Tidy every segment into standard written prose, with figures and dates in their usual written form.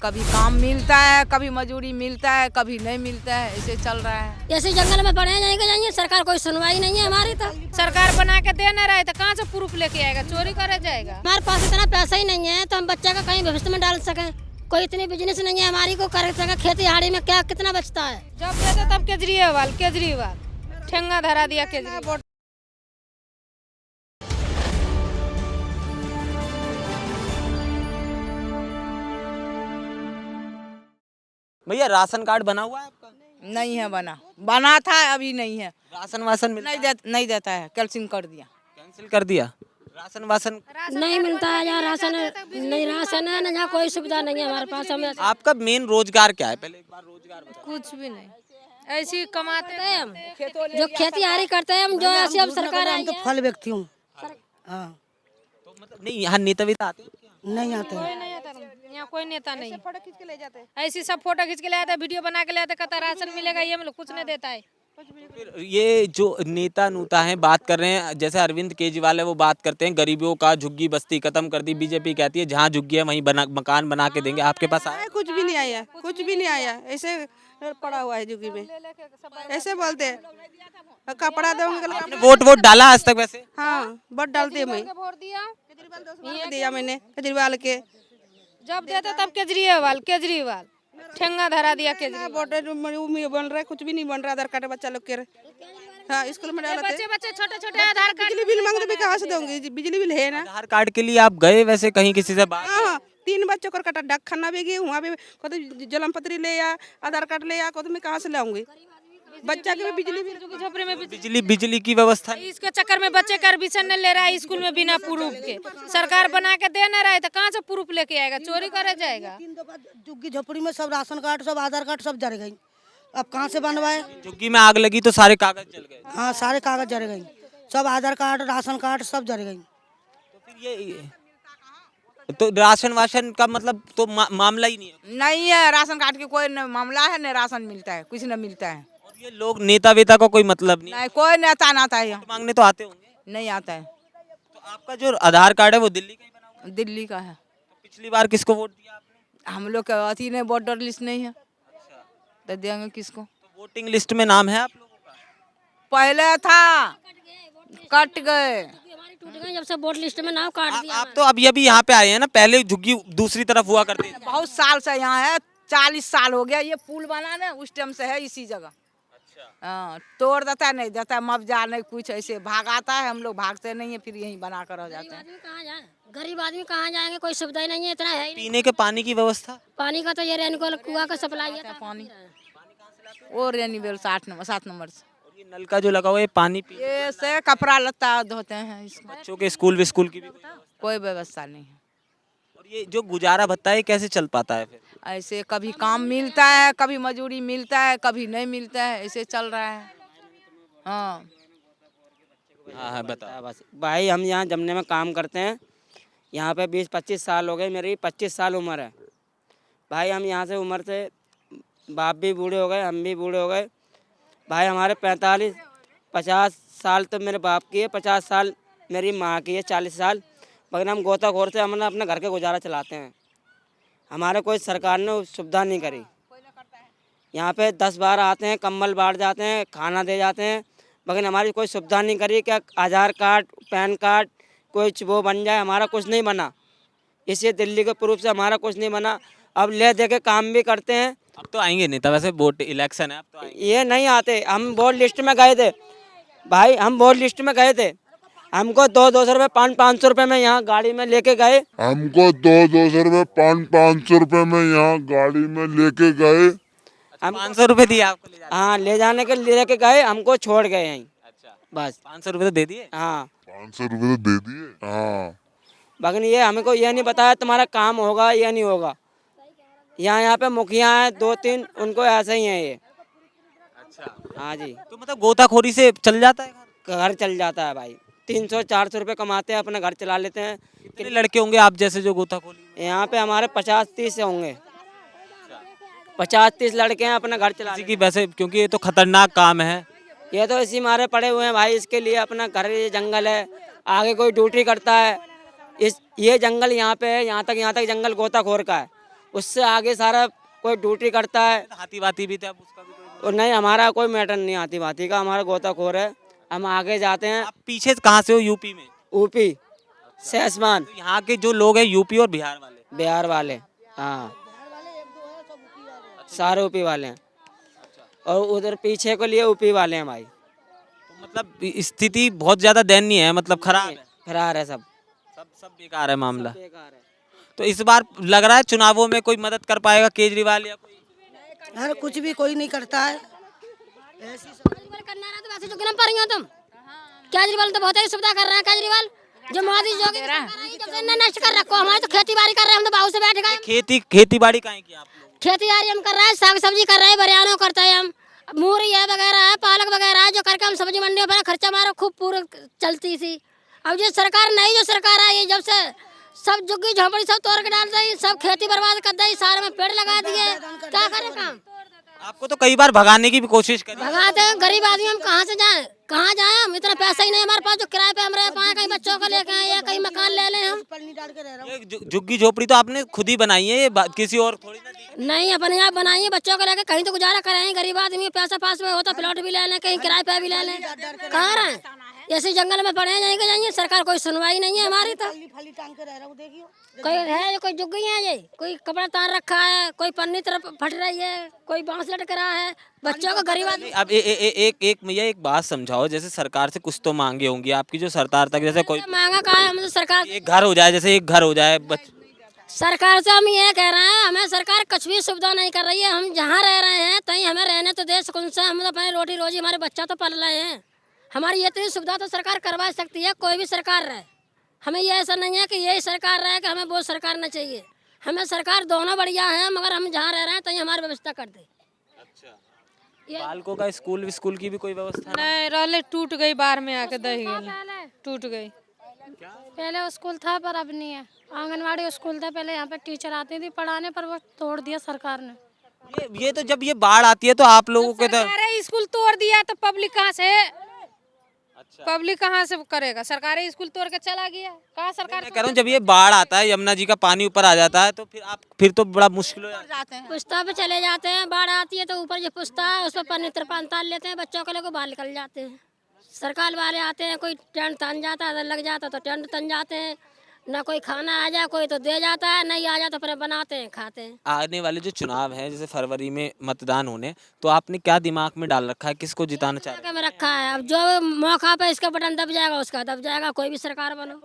कभी काम मिलता है, कभी मजदूरी मिलता है, कभी नहीं मिलता है, ऐसे चल रहा है। ऐसे जंगल में पड़े जाएंगे, सरकार कोई सुनवाई नहीं है हमारी। तो सरकार बना के दे न रहे तो कहाँ से प्रूफ लेके आएगा, चोरी करे जाएगा। हमारे पास इतना पैसा ही नहीं है तो हम बच्चा का कहीं भविष्य में डाल सके। कोई इतनी बिजनेस नहीं है हमारी को कर सके। खेती हाड़ी में क्या कितना बचता है। जब देते तब केजरीवाल ठेंगा धरा दिया केजरीवाल। भैया राशन कार्ड बना हुआ है आपका? नहीं है बना था, अभी नहीं है। राशन वासन मिलता है? नहीं देता है, कैंसिल कर दिया। कैंसिल कर दिया। राशन वासन नहीं मिलता है यहाँ। राशन है ना, यहाँ कोई सुविधा नहीं है हमारे पास। हमें आपका मेन रोजगार क्या है? पहले एक बार रोजगार बताओ। कुछ भी नहीं, ऐसे ही कमाते हैं हम, जो खेती हाड़ी करते हैं हम, जो ऐसे अब सरकार आई तो है। फल व्यक्ति हूँ। हाँ, तो मतलब नहीं, यहाँ नेता वेता आते हैं क्या? नहीं आते हैं। यहाँ कोई नेता नहीं। फोटो खींच के ले जाते, ऐसी सब फोटो खींच के ले आते, वीडियो बना के ले आते, कहता राशन मिलेगा, ये मतलब कुछ नहीं देता है। फिर ये जो नेता नूता हैं बात कर रहे हैं, जैसे अरविंद केजरीवाल है, वो बात करते हैं गरीबों का झुग्गी बस्ती खत्म कर दी। बीजेपी कहती है जहाँ झुग्गी है वहीं मकान बना के देंगे। आपके पास आया? कुछ भी नहीं आया, कुछ भी नहीं आया। ऐसे पड़ा हुआ है झुग्गी में, ऐसे बोलते हैं कपड़ा दूंगा। वोट डाला आज तक वैसे? हाँ, वोट डालते हैं। मैं वोट दिया मैंने केजरीवाल के। जब देते तब केजरीवाल ठेंगा धरा दिया केजरीवाल। वोट बन रहा है, कुछ भी नहीं बन रहा। आधार कार्ड बच्चा लोग के। हाँ, स्कूल में डालते। बच्चे छोटे आधार कार्ड। बिजली बिल मांगते भी कहाँ से दूंगी? बिजली बिल है ना। आधार कार्ड के लिए आप गए वैसे कहीं किसी से बात? हाँ, 3 बच्चों को कटा डाक खाना भी गई, वहाँ भी कहते जन्म पत्री ले आ, आधार कार्ड ले आ, कहते मैं कहाँ से लाऊंगी? बच्चा के भी बिजली बिल, झोपड़े में बिजली की व्यवस्था इसके चक्कर में बच्चे का एडमिशन नहीं ले रहा है स्कूल में बिना प्रूफ के। सरकार बना के दे न रहे तो कहाँ से प्रूफ लेके आएगा, चोरी करे जाएगा। झुग्गी झोपड़ी में सब राशन कार्ड, सब आधार कार्ड सब जल गई। अब कहाँ से बनवाए? झुग्गी में आग लगी तो सारे कागज जल गए। हाँ, सारे कागज जल गई। सब आधार कार्ड, राशन कार्ड सब जल गई। तो फिर ये तो राशन वाशन का मतलब तो मामला ही नहीं है। नहीं है, राशन कार्ड के कोई न मामला है, न राशन मिलता है, कुछ न मिलता है। और ये लोग नेता वेता का कोई मतलब नहीं, नहीं, कोई नेता ना आता है यहाँ। मांगने तो आते होंगे। नहीं आता है। तो आपका जो आधार कार्ड है वो दिल्ली का ही बना हुआ है? दिल्ली का है। तो पिछली बार किसको वोट दिया आपने? हम लोग का अथी नहीं, वोटर लिस्ट नहीं है, तो देंगे किसको? तो वोटिंग लिस्ट में नाम है आप लोगों का? पहले था, कट गए। टूट गए जब से वोट लिस्ट में नाम काट दिया। आप तो अभी यहाँ पे आए हैं ना, पहले झुग्गी दूसरी तरफ हुआ करती थी। बहुत साल से यहाँ है, 40 साल हो गया। ये पुल बना ना उस टाइम से है इसी जगह। हाँ, तोड़ देता है, नहीं देता है, मुआवजा नहीं कुछ, ऐसे भागाता है। हम लोग भागते नहीं है, फिर यहीं बना कर रह जाते हैं। कहाँ जाए? गरीब आदमी कहाँ जाएंगे? कोई सुविधा ही नहीं है, इतना है ही नहीं। पीने के पानी की व्यवस्था? पानी का तो ये रेनकोल कुआं का सप्लाई है। पानी और रेनी बेल 7 नंबर से। और ये नल का जो लगा हुआ है पानी ये से कपड़ा लत्ता धोते हैं इसको। बच्चों के स्कूल की भी कोई व्यवस्था नहीं है। और ये जो गुजारा भत्ता है कैसे चल पाता है फिर? ऐसे कभी काम मिलता है, कभी मजदूरी मिलता है, कभी नहीं मिलता है, ऐसे चल रहा है। हाँ, हाँ बता। बस भाई, हम यहाँ जमने में काम करते हैं। यहाँ पे 20-25 साल हो गए। मेरी 25 साल उम्र है भाई। हम यहाँ से उम्र से बाप भी बूढ़े हो गए, हम भी बूढ़े हो गए भाई। हमारे 45-50 साल तो मेरे बाप की है, 50 साल मेरी माँ की है, 40 साल। मगर हम गोताखोर से हमने अपने घर के गुजारा चलाते हैं। हमारे कोई सरकार ने सुविधा नहीं करी। यहाँ पे 10-12 आते हैं, कंबल बांट जाते हैं, खाना दे जाते हैं, मगर हमारी कोई सुविधा नहीं करी कि आधार कार्ड, पैन कार्ड कोई वो बन जाए। हमारा कुछ नहीं बना। इसी दिल्ली के प्रूफ से हमारा कुछ नहीं बना। अब ले दे के काम भी करते हैं। अब तो आएंगे नेता, वैसे वोट इलेक्शन है, अब तो आएंगे। ये नहीं आते। हम वोट लिस्ट में गए थे भाई, हम वोट लिस्ट में गए थे। हमको 200 रुपये 500 रुपये में यहाँ गाड़ी में लेके गए। हमको 200 रुपये 500 रुपये में यहाँ गाड़ी में लेके गए। हम 500 रुपये दिए आपको ले जाने? हाँ, ले जाने के लिए लेके गए, हमको छोड़ गए यहीं। अच्छा, बस 500 रुपये तो दे दिए? हाँ, 500 रुपये तो दे दिए। हाँ, मगर ये हमको ये नहीं बताया तुम्हारा काम होगा या नहीं होगा। यहाँ पे मुखिया हैं 2-3, उनको ऐसा ही है ये। अच्छा, हाँ जी। तो मतलब गोताखोरी से चल जाता है घर? घर चल जाता है भाई। 300-400 रुपये कमाते हैं, अपना घर चला लेते हैं। कितने लड़के होंगे आप जैसे जो गोताखोरी? यहाँ पे हमारे 50-30 होंगे। 50-30 लड़के हैं, अपना घर चला की वैसे, क्योंकि ये तो खतरनाक काम है। ये तो इसी मारे पड़े हुए हैं भाई। इसके लिए अपना घर, ये जंगल है, आगे कोई ड्यूटी करता है। ये जंगल यहाँ पे है, यहाँ तक जंगल गोताखोर का है। उससे आगे सारा कोई ड्यूटी करता है। हाथी वाथी भी थे, अब उसका भी कोई और नहीं, हमारा कोई मैटर नहीं आती बाती का, हमारा गोताखोर है, हम आगे जाते हैं। आप पीछे कहाँ से हो? यूपी में? यूपी सहसमान, तो यहाँ के जो लोग हैं यूपी और बिहार वाले? बिहार वाले, हाँ सारे यूपी वाले हैं, और उधर पीछे को लिए यूपी वाले हैं भाई। तो मतलब स्थिति बहुत ज्यादा दयनीय है, मतलब खराब है, फरार है सब, सब बेकार है मामला। बेकार है। तो इस बार लग रहा है चुनावों में कोई मदद कर पाएगा केजरीवाल या कोई? अरे कुछ भी कोई नहीं करता है। केजरीवाल करना रहा तो वैसे जो गिरम पा रही हो तुम। केजरीवाल तो बहुत ही सुविधा कर रहा है। केजरीवाल जो मोदी जोगी जब से नष्ट कर रखो, हमारे तो खेती बाड़ी कर रहे हैं, हम तो बाहू से बैठ गए। खेती बाड़ी कहाँ की आप लोग? खेती बाड़ी हम कर रहे हैं, साग सब्जी कर रहे हैं, बरियानो करते हैं हम, मूरी है वगैरह है, पालक वगैरह है, जो करके हम सब्जी मंडियों पर खर्चा मारो खूब पूरा चलती थी। अब जो सरकार नई जो सरकार आई जब से सब झुग्गी झोपड़ी सब तोड़ के डाल रही, सब खेती बर्बाद कर दी, सारे में पेड़ लगा दिए, क्या करें काम? आपको तो कई बार भगाने की भी कोशिश करी। भगाते हैं, गरीब आदमी हम कहाँ से जाएं, कहाँ जाएं? हम इतना पैसा ही नहीं हमारे पास जो किराए पे हम रह पाए, कहीं बच्चों को लेके आए या कहीं मकान ले लें हम। ये झुग्गी झोपड़ी तो आपने खुद ही बनाई है, ये किसी और थोड़ी ना दी। नहीं, अपने आप बनाइए, बच्चों को लेके कहीं तो गुजारा करें। गरीब आदमी पैसा पास में होता प्लॉट भी ले लें, कहीं किराए पे भी ले लें, कहाँ रहे? ऐसे जंगल में पड़े जाएंगे, सरकार कोई सुनवाई नहीं है हमारी। तो कोई है, कोई झुग्गी है, ये कोई कपड़ा तार रखा है, कोई पन्नी तरफ फट रही है, कोई बांस लटक रहा है, बच्चों को गरीब आदमी। अब एक भैया एक बात समझाओ, जैसे सरकार से कुछ तो मांगे होंगी आपकी, जो सरकार तक जैसे कोई मांगा कहा है, हम तो सरकार एक घर हो जाए, जैसे एक घर हो जाए सरकार से हम ये कह रहे हैं, हमें सरकार कुछ भी सुविधा नहीं कर रही है। हम जहाँ रह रहे हैं कहीं हमें रहने तो दे सुकून से, हम तो अपने रोटी रोजी, हमारे बच्चा तो पल रहे हैं, हमारी ये इतनी सुविधा तो सरकार करवा सकती है, कोई भी सरकार रहे। हमें ये ऐसा नहीं है कि यही सरकार रहे कि हमें वो सरकार न चाहिए, हमें सरकार दोनों बढ़िया है, मगर हम जहाँ रह रहे हैं कहीं हमारी व्यवस्था कर दे। बालकों का स्कूल की भी कोई व्यवस्था नहीं रहले, टूट गई बाहर में आके दही टूट गई। पहले स्कूल था पर अब नहीं है, आंगनवाड़ी स्कूल था पहले, यहाँ पे टीचर आती थी पढ़ाने, पर वो तोड़ दिया सरकार ने। ये तो जब ये बाढ़ आती है तो आप लोगों के तो सरकारी स्कूल तोड़ दिया तो पब्लिक कहाँ से? पब्लिक कहाँ से करेगा? सरकारी स्कूल तोड़ के चला गया, कहाँ सरकार? मैं कह रहा हूँ जब ये बाढ़ आता है, यमुना जी का पानी ऊपर आ जाता है, तो फिर तो बड़ा मुश्किल हो जाता है। पुश्ता पे चले जाते हैं, बाढ़ आती है तो ऊपर जो पुश्ता है उस पर पन्नी तिरपाल ताल लेते हैं, बच्चों को लेकर बाहर निकल जाते हैं। सरकार वाले आते हैं, कोई टेंट तन जाता है, लग जाता तो टेंट तन जाते हैं, ना कोई खाना आ जाए कोई तो दे जाता है, नहीं आ जाए तो फिर बनाते हैं खाते हैं। आने वाले जो चुनाव है, जैसे फरवरी में मतदान होने, तो आपने क्या दिमाग में डाल रखा है, किसको जिताना चाह रहे हैं? में रखा है, अब जो मौका पे इसका बटन दब जाएगा उसका दब जाएगा, कोई भी सरकार बनो।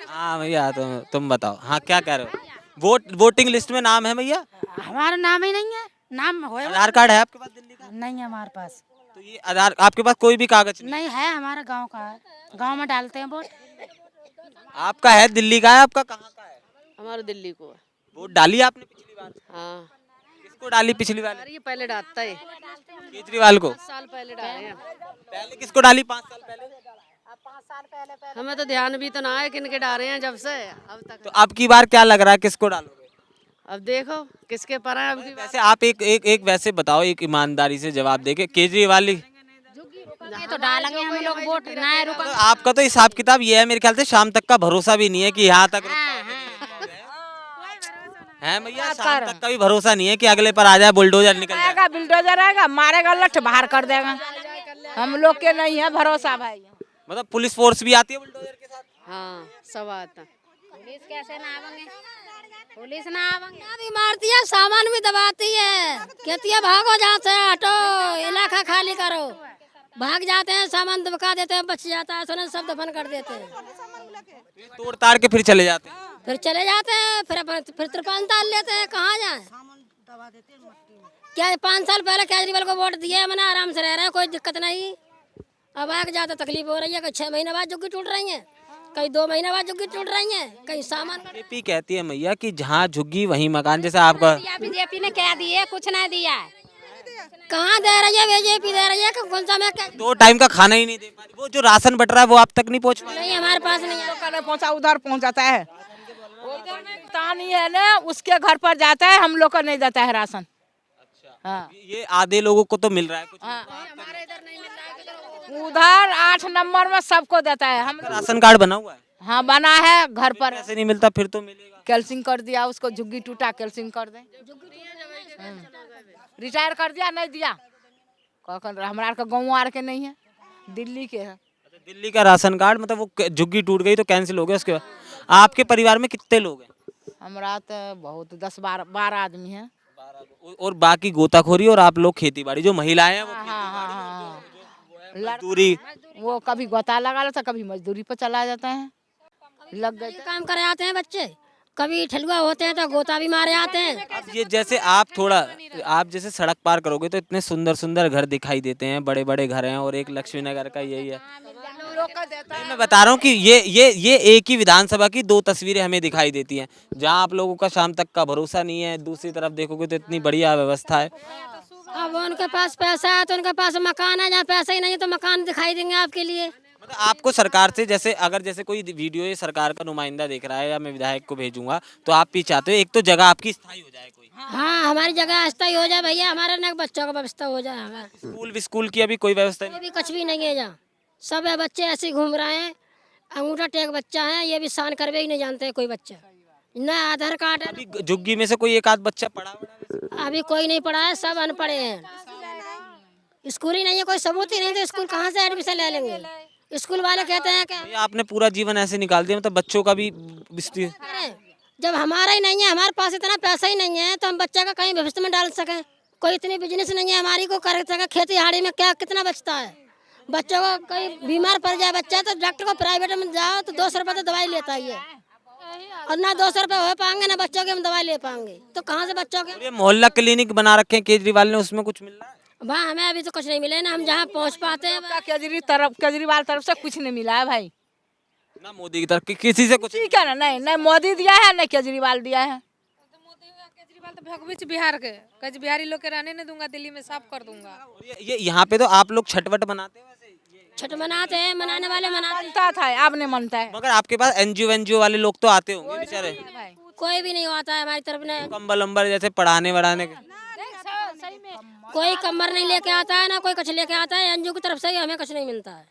हाँ भैया, तो तुम बताओ, हाँ क्या कह रहे हो? वोटिंग लिस्ट में नाम है भैया? हमारा नाम ही नहीं है, नाम हो आधार कार्ड है आपके पास दिल्ली का? नहीं है हमारे पास। तो ये आधार आपके पास कोई भी कागज नहीं? नहीं है, हमारा गांव का है, गांव में डालते हैं वोट। आपका है दिल्ली का है, आपका कहाँ का है? हमारा दिल्ली को है। वोट डाली आपने पिछली बार? हाँ, किसको डाली पिछली बार? ये पहले डालता है, केजरीवाल को? 5 साल पहले डाले हैं। पहले किसको डाली? 5 साल पहले? हमें तो ध्यान भी तो ना है किनके डाले हैं जब से अब तक। तो अब की बार क्या लग रहा है, किसको डालोगे? अब देखो किसके पर है अब की बार। वैसे आप एक वैसे बताओ, एक ईमानदारी से जवाब देके, केजरीवाल ही तो डालेंगे हम लोग वोट, ना रुका। तो आपका तो हिसाब किताब ये है मेरे ख्याल से, शाम तक का भरोसा भी नहीं है कि यहाँ तक है भैया, शाम तक का भी भरोसा नहीं है कि अगले पर आ जाए बुलडोजर निकल जाएगा। बिल्डोजर आएगा, मारेगा, लठ बाहर कर देगा, हम लोग के नहीं है भरोसा भाई। मतलब पुलिस फोर्स भी आती है बुलडोजर के साथ? हाँ, सब आता। पुलिस कैसे ना आवेंगे, पुलिस ना आवेंगे। भी मारती है, सामान भी दबाती है, कहती है भागो जहाँ से, हटो, इलाका खाली करो, भाग जाते हैं, सामान दबका देते हैं, बच जाता है, सोने सब दफन कर देते हैं, तोड़ ताड़ के फिर चले जाते हैं। फिर चले जाते हैं, फिर तिरपाल ताल लेते हैं, कहाँ जाए? क्या 5 साल पहले केजरीवाल को वोट दिए, मैंने आराम से रह रहे हैं, कोई दिक्कत नहीं। अब आगे जाता तकलीफ हो रही है, कहीं 6 महीने बाद झुग्गी टूट रही है, कहीं 2 महीने बाद झुग्गी टूट रही है, कहीं सामान। बीजेपी कहती है मैया कि जहाँ झुग्गी वहीं मकान, जैसे आपका। बीजेपी ने क्या दिए? कुछ नहीं दिया है। कहाँ दे रही है? बीजेपी दे रही है, कौन सा में? 2 टाइम का खाना ही नहीं दे पा रही। वो जो राशन बट रहा है वो आप तक नहीं पहुँच पा रहा? नहीं, हमारे पास नहीं है। पहुँचा, उधर पहुँच जाता है, तानी है ना, उसके घर पर जाता है, हम लोग को नहीं देता है राशन। हाँ, ये आधे लोगों को तो मिल रहा है कुछ। उधर 8 नंबर में सबको देता है। हम राशन कार्ड बना हुआ है? हाँ बना है, घर पर कैसे नहीं मिलता? फिर तो मिलेगा। कैल्सिंग कर दिया उसको, झुग्गी टूटा कैल्सिंग कर दे। रिटायर कर दिया नहीं दिया, हमारा का गाँव आर के नहीं है, दिल्ली के है। दिल्ली का राशन कार्ड, मतलब वो झुग्गी टूट गई तो कैंसिल हो गया। उसके बाद आपके परिवार में कितने लोग हैं? हमारा तो बहुत 10-12 आदमी है। और बाकी गोताखोरी और आप लोग खेती बाड़ी, जो महिलाएं हैं वो हाँ। मजदूरी। वो कभी गोता लगा लेता, कभी मजदूरी पर चला जाता है, लग गए ये काम करे आते हैं बच्चे, कभी ठलुआ होते हैं तो गोता भी मारे आते हैं। अब ये जैसे आप जैसे सड़क पार करोगे तो इतने सुंदर सुंदर घर दिखाई देते हैं, बड़े बड़े घर हैं, और एक लक्ष्मी नगर का यही है। नहीं, मैं बता रहा हूँ कि ये एक ही विधानसभा की 2 तस्वीरें हमें दिखाई देती हैं, जहाँ आप लोगों का शाम तक का भरोसा नहीं है। दूसरी तरफ देखोगे तो इतनी बढ़िया व्यवस्था है। अब उनके पास पैसा है तो उनके पास मकान है, जहाँ पैसा ही नहीं है तो मकान दिखाई देंगे आपके लिए। मतलब आपको सरकार से जैसे कोई वीडियो ये सरकार का नुमाइंदा देख रहा है, या मैं विधायक को भेजूंगा, तो आप भी चाहते हो एक तो जगह आपकी स्थायी हो जाए कोई। हाँ, हमारी जगह स्थायी हो जाए भैया, हमारे न बच्चों का व्यवस्था हो जाए। हमारा स्कूल की अभी कोई व्यवस्था नहीं। अभी कुछ भी नहीं है जहाँ, सब है बच्चे ऐसे ही घूम रहे हैं। अंगूठा टेक बच्चा है, ये भी शान करवे ही नहीं जानते हैं कोई बच्चा, न आधार कार्ड है। अभी झुग्गी में से कोई एक आध बच्चा पढ़ा अभी कोई नहीं पढ़ा है, सब अनपढ़े हैं। स्कूल ही नहीं है, कोई सबूत ही नहीं, तो स्कूल कहाँ से एडमिशन ले लेंगे? स्कूल वाले कहते हैं कि आपने पूरा जीवन ऐसे निकाल दिया, मतलब बच्चों का भी जब हमारा ही नहीं है, हमारे पास इतना पैसा ही नहीं है तो हम बच्चा का कहीं भविष्य में डाल सकें। कोई इतनी बिजनेस नहीं है हमारी को कर सके। खेती हाड़ी में क्या कितना बचता है? बच्चों को कहीं बीमार पड़ जाए बच्चा तो डॉक्टर को प्राइवेट में जाओ तो 200 रुपये तो दवाई लेता ही है, और ना 200 रुपये हो पाएंगे ना बच्चों के हम दवाई ले पाएंगे, तो कहाँ से बच्चों के? ये मोहल्ला क्लिनिक बना रखे हैं केजरीवाल ने, उसमें कुछ मिल रहा है? भाई हमें अभी तो कुछ नहीं मिले ना, हम जहाँ पहुँच पाते हैं। केजरीवाल तरफ से कुछ नहीं मिला है भाई, ना मोदी की तरफ किसी से कुछ। ठीक है ना, नहीं मोदी दिया है ना केजरीवाल दिया है। केजरीवाल तो भगविच बिहार के, कच बिहारी लोग के रहने नहीं दूंगा, दिल्ली में साफ कर दूंगा। ये यहाँ पे तो आप लोग छठवट मनाते हो? छठ मनाते हैं, मनाने वाले मनाते मनता था, अब नहीं मनता है। मगर आपके पास एनजीओ वाले लोग तो आते होंगे बेचारे। कोई भी नहीं आता है हमारी तरफ ने, कंबल अम्बर जैसे पढ़ाने वढ़ाने के। कोई कमर नहीं लेके आता है ना कोई कुछ लेके आता है। एनजीओ की तरफ से ही हमें कुछ नहीं मिलता है।